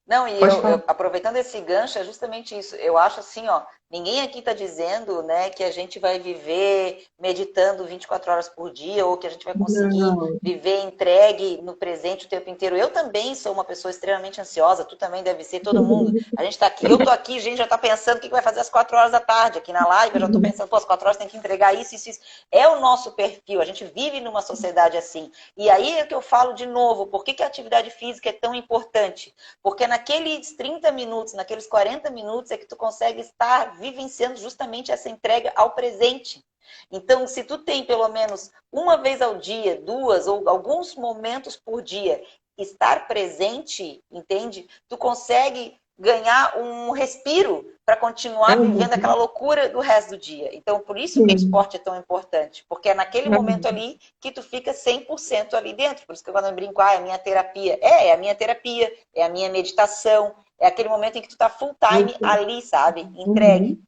Não, e Pode eu falar. aproveitando esse gancho, é justamente isso. Eu acho assim, ó, ninguém aqui está dizendo, né, que a gente vai viver meditando 24 horas por dia ou que a gente vai conseguir Não. viver entregue no presente o tempo inteiro. Eu também sou uma pessoa extremamente ansiosa, tu também deve ser, todo mundo. A gente está aqui, eu tô aqui, a gente já está pensando o que vai fazer às 4 horas da tarde aqui na live, eu já estou pensando, pô, às 4 horas tem que entregar isso, isso, isso. É o nosso perfil, a gente vive numa sociedade assim. E aí é que eu falo de novo, por que que a atividade física é tão importante? Porque naqueles 30 minutos, naqueles 40 minutos é que tu consegue estar vivenciando justamente essa entrega ao presente. Então, se tu tem pelo menos uma vez ao dia, duas ou alguns momentos por dia, estar presente, entende? Tu consegue ganhar um respiro para continuar vivendo aquela loucura do resto do dia. Então, por isso que o Sim. esporte é tão importante, porque é naquele momento ali que tu fica 100% ali dentro. Por isso que quando eu brinco, é a minha terapia. É a minha terapia, é a minha meditação, é aquele momento em que tu tá full time ali, sabe? Entregue.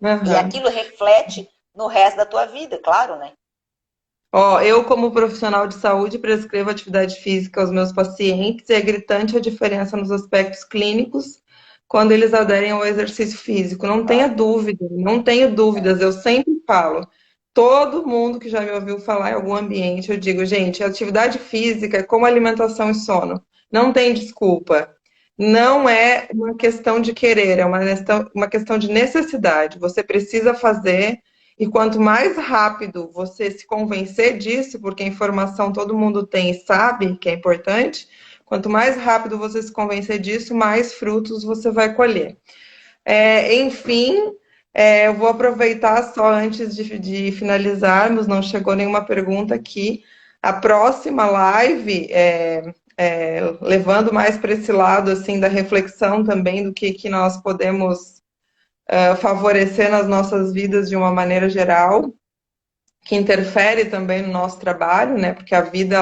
Uhum. E Uhum. aquilo reflete no resto da tua vida, claro, né? Ó, eu, como profissional de saúde, prescrevo atividade física aos meus pacientes e é gritante a diferença nos aspectos clínicos quando eles aderem ao exercício físico. Não tenha Claro. dúvida, não tenho É. dúvidas. Eu sempre falo, todo mundo que já me ouviu falar em algum ambiente, eu digo, gente, atividade física é como alimentação e sono. Não tem desculpa. Não é uma questão de querer, é uma questão de necessidade. Você precisa fazer. E quanto mais rápido você se convencer disso, porque a informação todo mundo tem e sabe que é importante, quanto mais rápido você se convencer disso, mais frutos você vai colher. Enfim, eu vou aproveitar só antes de finalizarmos, não chegou nenhuma pergunta aqui. A próxima live, levando mais para esse lado assim da reflexão também do que nós podemos favorecer nas nossas vidas de uma maneira geral. que interfere também no nosso trabalho, né? Porque a vida,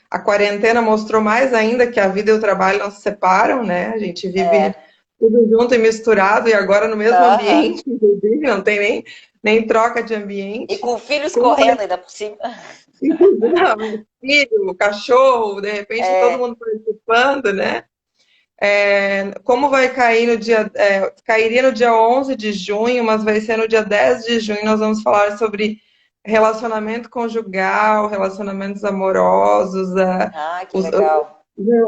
a quarentena mostrou mais ainda que a vida e o trabalho não se separam, né? A gente vive É. tudo junto e misturado e agora no mesmo Aham. ambiente, inclusive, não tem nem troca de E ambiente. com filhos Como correndo ainda por cima. não, filho, cachorro, de repente todo É. mundo participando, né? Como vai cair no dia, cairia no dia 11 de junho, mas vai ser no dia 10 de junho, nós vamos falar sobre relacionamento conjugal, relacionamentos amorosos, Ah, que os- legal.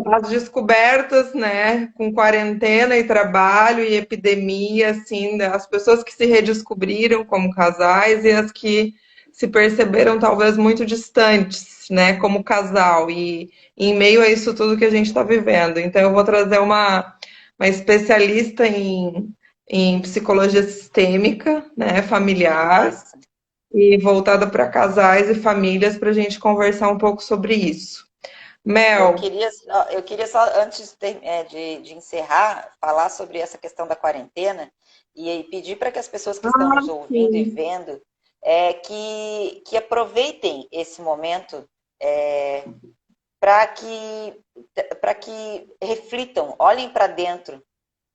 as descobertas, né, com quarentena e trabalho e epidemia, assim, as pessoas que se redescobriram como casais e as que se perceberam talvez muito distantes, né, como casal, e em meio a isso tudo que a gente está vivendo. Então, eu vou trazer uma especialista em psicologia sistêmica, né, Que familiar, massa. e voltada para casais e famílias, para a gente conversar um pouco sobre isso. Mel, Eu queria só, antes de encerrar, falar sobre essa questão da quarentena e aí pedir para que as pessoas que estão nos ouvindo e sim. vendo que aproveitem esse momento para que reflitam, olhem para dentro,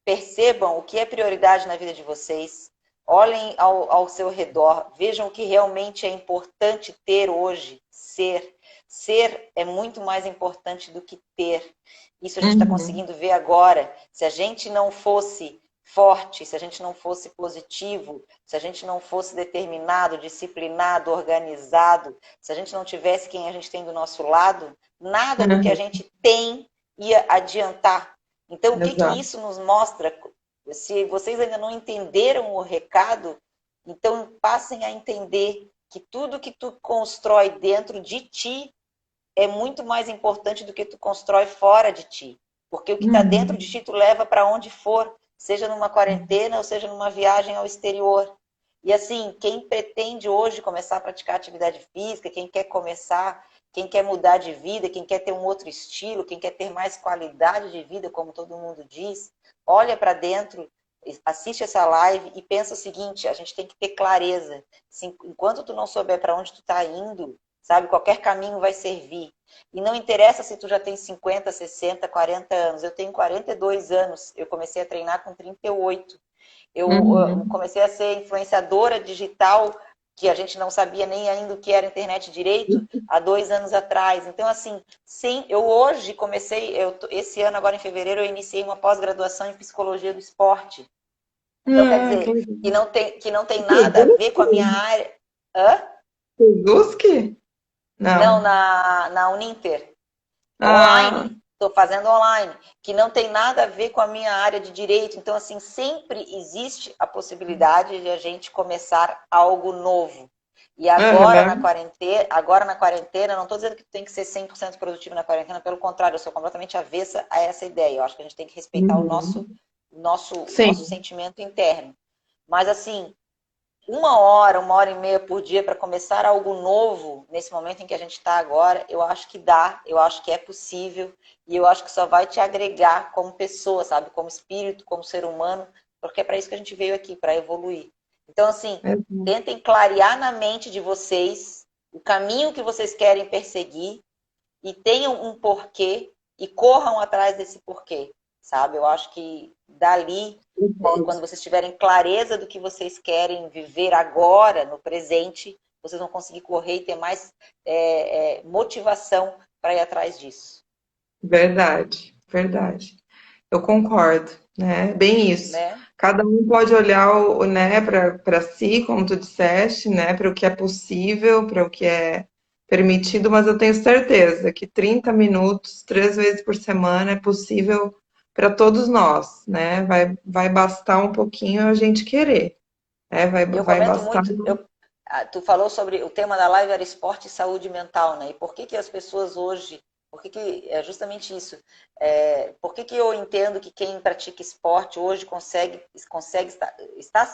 percebam o que é prioridade na vida de vocês, olhem ao seu redor, vejam o que realmente é importante ter hoje, ser. Ser é muito mais importante do que ter. Isso a gente está Uhum. conseguindo ver agora. Se a gente não fosse forte, se a gente não fosse positivo, se a gente não fosse determinado, disciplinado, organizado, se a gente não tivesse quem a gente tem do nosso lado, nada do que a Uhum. gente tem ia adiantar. Então, o que que Exato. isso nos mostra? Se vocês ainda não entenderam o recado, então passem a entender que tudo que tu constrói dentro de ti é muito mais importante do que tu constrói fora de ti. Porque o que está dentro de Uhum. ti tu leva para onde for, seja numa quarentena ou seja numa viagem ao exterior. E assim, quem pretende hoje começar a praticar atividade física, quem quer começar, quem quer mudar de vida, quem quer ter um outro estilo, quem quer ter mais qualidade de vida, como todo mundo diz, olha para dentro, assiste essa live e pensa o seguinte: a gente tem que ter clareza. Enquanto tu não souber para onde tu está indo, sabe, qualquer caminho vai servir. E não interessa se tu já tem 50, 60, 40 anos. Eu tenho 42 anos. Eu comecei a treinar com 38. Eu Uhum. comecei a ser influenciadora digital, que a gente não sabia nem ainda o que era internet direito, há 2 anos atrás. Então, assim, sim, eu hoje comecei, esse ano, agora em fevereiro, eu iniciei uma pós-graduação em psicologia do esporte. Então, quer Que dizer, legal. que não tem nada a ver com a minha Suzuki? área. Hã? Suzuki? Não, Não. na Uninter. Ah, Online, estou fazendo online, que não tem nada a ver com a minha área de direito. Então, assim, sempre existe a possibilidade de a gente começar algo novo. E aham. agora na quarentena, não estou dizendo que tem que ser 100% produtivo na quarentena, pelo contrário, eu sou completamente avessa a essa ideia. Eu acho que a gente tem que respeitar o Uhum. nosso Sim, sentimento interno. Mas, assim, uma hora e meia por dia para começar algo novo nesse momento em que a gente está agora, eu acho que dá, eu acho que é possível e eu acho que só vai te agregar como pessoa, sabe? Como espírito, como ser humano, porque é para isso que a gente veio aqui, para evoluir. Então, assim, exato. tentem clarear na mente de vocês o caminho que vocês querem perseguir e tenham um porquê e corram atrás desse porquê, sabe? Eu acho que dali, quando vocês tiverem clareza do que vocês querem viver agora, no presente, vocês vão conseguir correr e ter mais motivação para ir atrás disso, Verdade, verdade. Eu concordo, né? Bem isso. né? Cada um pode olhar, né, para si, como tu disseste, né, para o que é possível, para o que é permitido, mas eu tenho certeza que 30 minutos, 3 vezes por semana, é possível para todos nós, né? Vai bastar um pouquinho a gente querer, né? Eu Vai comento bastar. muito, tu falou sobre o tema da live era esporte e saúde mental, né? E por que que as pessoas hoje, por que que é justamente isso? Por que que eu entendo que quem pratica esporte hoje consegue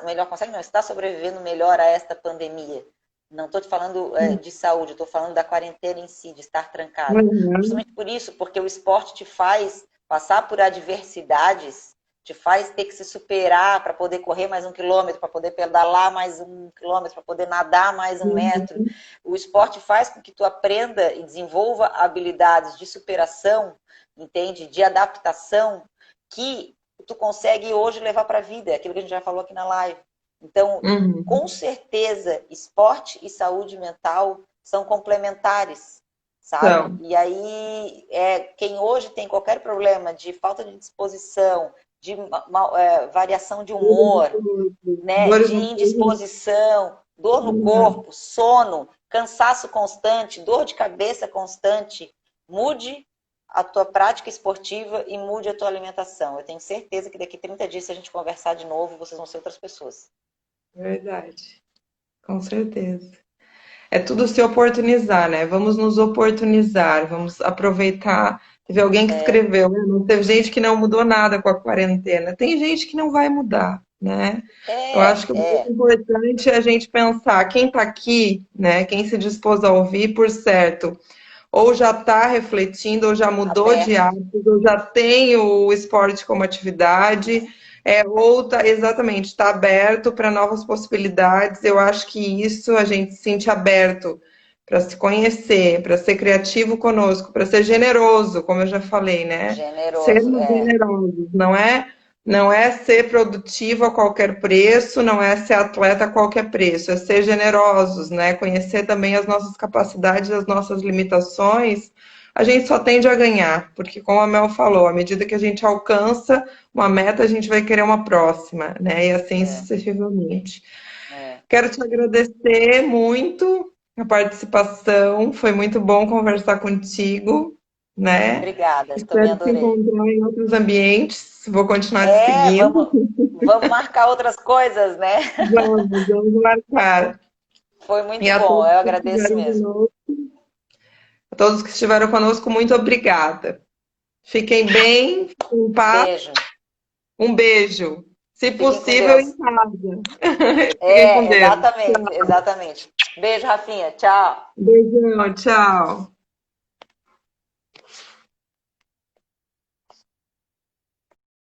melhor, consegue não, está sobrevivendo melhor a esta pandemia? Não estou te falando de saúde, estou falando da quarentena em si, de estar trancado. Uhum. Justamente por isso, porque o esporte te faz passar por adversidades te faz ter que se superar para poder correr mais 1 quilômetro, para poder pedalar mais 1 quilômetro, para poder nadar mais 1 metro. O esporte faz com que tu aprenda e desenvolva habilidades de superação, entende? De adaptação, que tu consegue hoje levar para a vida, é aquilo que a gente já falou aqui na live. Então, com certeza, esporte e saúde mental são complementares, sabe? Então, E aí, quem hoje tem qualquer problema de falta de disposição, de variação de humor, né, dores de no corpo. indisposição, dor no corpo, sono, cansaço constante, dor de cabeça constante, mude a tua prática esportiva e mude a tua alimentação. Eu tenho certeza que daqui 30 dias, se a gente conversar de novo, vocês vão ser outras pessoas. Verdade, com certeza. É tudo se oportunizar, né? Vamos nos oportunizar, vamos aproveitar. Teve alguém que escreveu, né? Não teve gente que não mudou nada com a quarentena. Tem gente que não vai mudar, né? Eu acho que o mais importante é a gente pensar quem está aqui, né? Quem se dispôs a ouvir, por certo, ou já está refletindo, ou já mudou de Aberto. hábitos, ou já tem o esporte como atividade, ou tá, exatamente, está aberto para novas possibilidades. Eu acho que isso a gente se sente aberto para se conhecer, para ser criativo conosco, para ser generoso, como eu já falei, né? Generoso, Sermos generosos, não é ser produtivo a qualquer preço, não é ser atleta a qualquer preço, é ser generosos, né? Conhecer também as nossas capacidades, as nossas limitações. A gente só tende a ganhar, porque como a Mel falou, à medida que a gente alcança uma meta, a gente vai querer uma próxima, né? E assim sucessivamente. Quero te agradecer muito a participação, foi muito bom conversar contigo, né? Obrigada, também Espero te adorei. encontrar em outros ambientes. Vou continuar te seguindo. Vamos marcar outras coisas, né? Vamos marcar. Foi E muito bom, eu agradeço mesmo. a todos que estiveram conosco, muito obrigada. Fiquem bem, fiquem em paz. Beijo. Um beijo. Se Fiquem com possível, em Deus. casa. Fiquem com Deus. Exatamente, exatamente. Beijo, Rafinha. Tchau. Beijão, tchau.